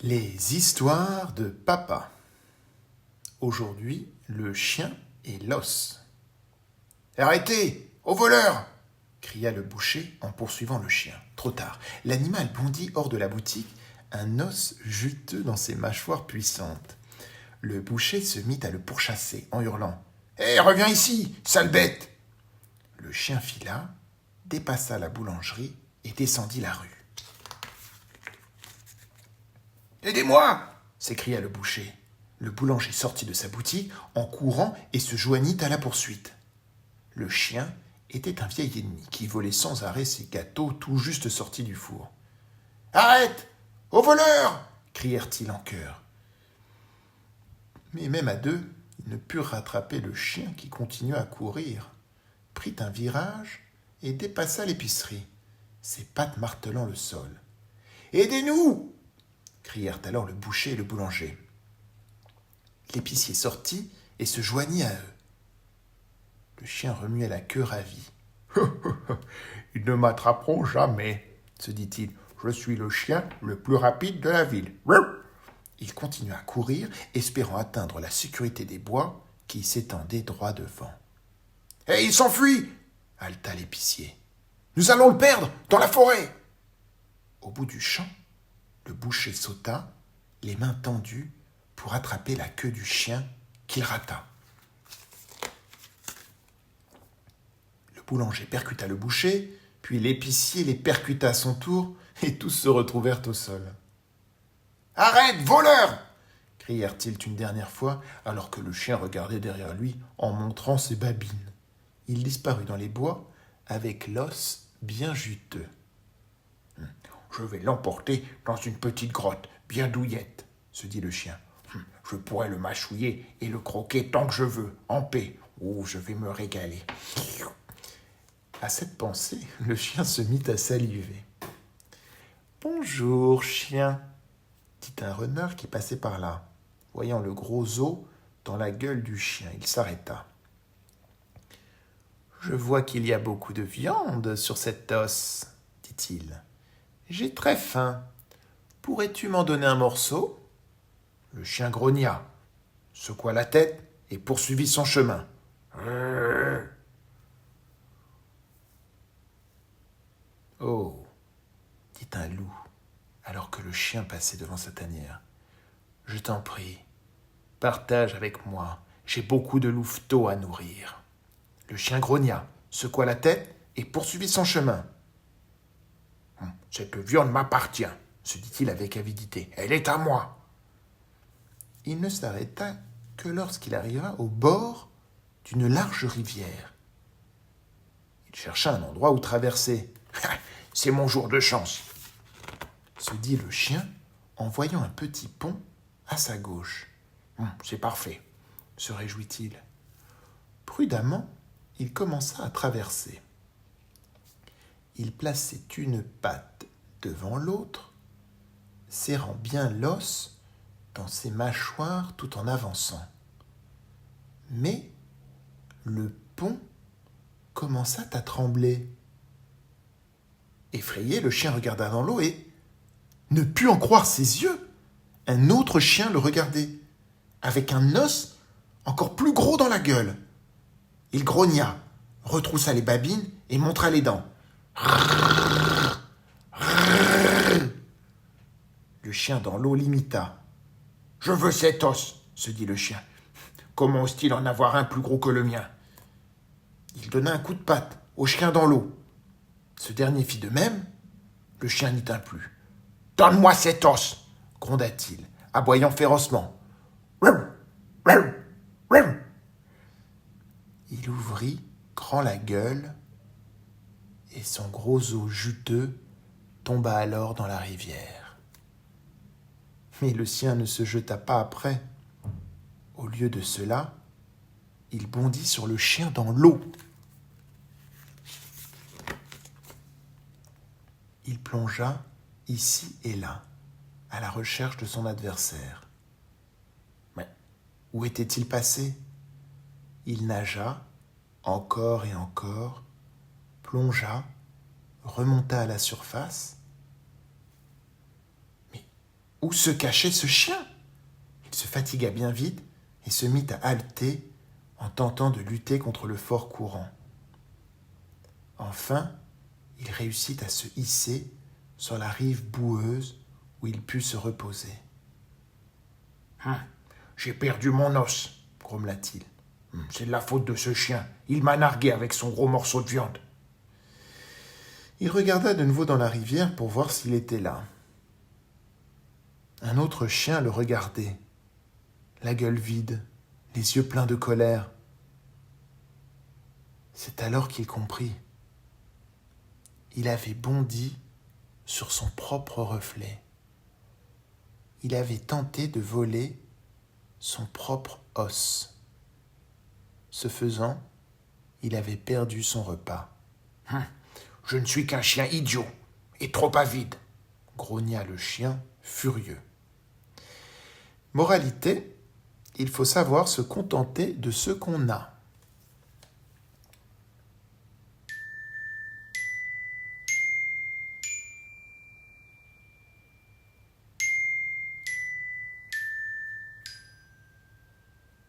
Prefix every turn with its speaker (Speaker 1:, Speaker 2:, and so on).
Speaker 1: Les histoires de papa. Aujourd'hui, le chien et l'os. Arrêtez, au voleur! Cria le boucher en poursuivant le chien. Trop tard, l'animal bondit hors de la boutique, un os juteux dans ses mâchoires puissantes. Le boucher se mit à le pourchasser en hurlant. Hé, reviens ici, sale bête! Le chien fila, dépassa la boulangerie et descendit la rue. Aidez-moi! S'écria le boucher. Le boulanger sortit de sa boutique en courant et se joignit à la poursuite. Le chien était un vieil ennemi qui volait sans arrêt ses gâteaux tout juste sortis du four. « Arrête! Au voleur !» crièrent-ils en chœur. Mais même à deux, ils ne purent rattraper le chien qui continuait à courir, prit un virage et dépassa l'épicerie, ses pattes martelant le sol. « Aidez-nous !» crièrent alors le boucher et le boulanger. L'épicier sortit et se joignit à eux. Le chien remuait la queue ravi. « Ils ne m'attraperont jamais, se dit-il. Je suis le chien le plus rapide de la ville. » Il continua à courir, espérant atteindre la sécurité des bois qui s'étendaient droit devant. « Hé, il s'enfuit !» haleta l'épicier. « Nous allons le perdre dans la forêt !» Au bout du champ, le boucher sauta, les mains tendues, pour attraper la queue du chien qu'il rata. Le boulanger percuta le boucher, puis l'épicier les percuta à son tour, et tous se retrouvèrent au sol. « Arrête, voleur !» crièrent-ils une dernière fois, alors que le chien regardait derrière lui en montrant ses babines. Il disparut dans les bois avec l'os bien juteux. « Je vais l'emporter dans une petite grotte, bien douillette, » se dit le chien. « Je pourrai le mâchouiller et le croquer tant que je veux, en paix. Oh, je vais me régaler. » À cette pensée, le chien se mit à saliver. « Bonjour, chien !» dit un renard qui passait par là. Voyant le gros os dans la gueule du chien, il s'arrêta. « Je vois qu'il y a beaucoup de viande sur cet os, » dit-il. « J'ai très faim. Pourrais-tu m'en donner un morceau ?» Le chien grogna, secoua la tête et poursuivit son chemin. « Oh !» dit un loup, alors que le chien passait devant sa tanière. « Je t'en prie, partage avec moi, j'ai beaucoup de louveteaux à nourrir. » Le chien grogna, secoua la tête et poursuivit son chemin. « Cette viande m'appartient, » se dit-il avec avidité. « Elle est à moi. » Il ne s'arrêta que lorsqu'il arriva au bord d'une large rivière. Il chercha un endroit où traverser. « C'est mon jour de chance, » se dit le chien en voyant un petit pont à sa gauche. « C'est parfait, » se réjouit-il. Prudemment, il commença à traverser. Il plaçait une patte devant l'autre, serrant bien l'os dans ses mâchoires tout en avançant. Mais le pont commença à trembler. Effrayé, le chien regarda dans l'eau et ne put en croire ses yeux. Un autre chien le regardait, avec un os encore plus gros dans la gueule. Il grogna, retroussa les babines et montra les dents. Le chien dans l'eau l'imita. « Je veux cet os, » se dit le chien. « Comment ose-t-il en avoir un plus gros que le mien ?» Il donna un coup de patte au chien dans l'eau. Ce dernier fit de même. Le chien n'y tint plus. « Donne-moi cet os !» gronda-t-il, aboyant férocement. Il ouvrit grand la gueule et son gros os juteux tomba alors dans la rivière. Mais le sien ne se jeta pas après. Au lieu de cela, il bondit sur le chien dans l'eau. Il plongea ici et là, à la recherche de son adversaire. Mais où était-il passé ? Il nagea, encore et encore, plongea, remonta à la surface. Mais Où se cachait ce chien? Il se fatigua bien vite et se mit à haleter en tentant de lutter contre le fort courant. Enfin, il réussit à se hisser sur la rive boueuse où il put se reposer. « J'ai perdu mon os, grommela-t-il. C'est de la faute de ce chien. Il m'a nargué avec son gros morceau de viande. » Il regarda de nouveau dans la rivière pour voir s'il était là. Un autre chien le regardait, la gueule vide, les yeux pleins de colère. C'est alors qu'il comprit. Il avait bondi sur son propre reflet. Il avait tenté de voler son propre os. Ce faisant, il avait perdu son repas. « Je ne suis qu'un chien idiot et trop avide !» grogna le chien furieux. Moralité, il faut savoir se contenter de ce qu'on a.